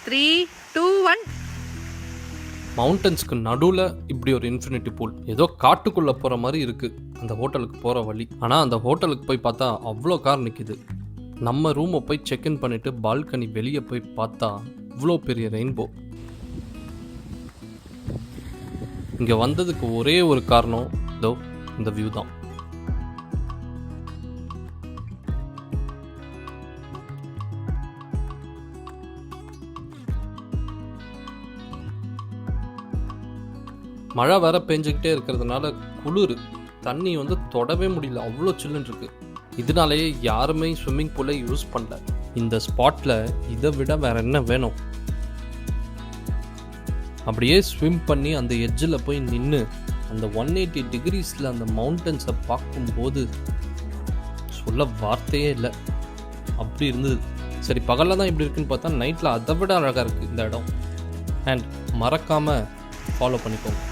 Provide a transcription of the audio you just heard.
3, 2, 1. மவுண்டன்ஸ்க்கு நடுவில் இப்படி ஒரு இன்ஃபினிட்டி பூல் ஏதோ காட்டுக்குள்ளே போகிற மாதிரி இருக்குது அந்த ஹோட்டலுக்கு போகிற வழி. ஆனால் அந்த ஹோட்டலுக்கு போய் பார்த்தா அவ்வளோ கார் நிற்கிது. நம்ம ரூமை போய் செக்இன் பண்ணிவிட்டு பால்கனி வெளியே போய் பார்த்தா இவ்வளோ பெரிய ரெயின்போ. இங்கே வந்ததுக்கு ஒரே ஒரு காரணம் இதோ இந்த வியூ தான். மழை வேற பெஞ்சுக்கிட்டே இருக்கிறதுனால குளிர், தண்ணி தொடவே முடியல, அவ்வளோ சில்லுன்னு இருக்கு. இதனாலேயே யாருமே ஸ்விம்மிங் பூலை யூஸ் பண்ணல. இந்த ஸ்பாட்டில் இதை விட வேற என்ன வேணும்? அப்படியே ஸ்விம் பண்ணி அந்த எட்ஜில் போய் நின்று அந்த 180 டிகிரிஸில் அந்த மவுண்டன்ஸை பார்க்கும்போது சொல்ல வார்த்தையே இல்லை, அப்படி இருந்தது. சரி, பகலில் தான் இப்படி இருக்குன்னு பார்த்தா நைட்டில் அதை விட அழகாக இருக்குது இந்த இடம். அண்ட் மறக்காமல் ஃபாலோ பண்ணிக்கோங்க.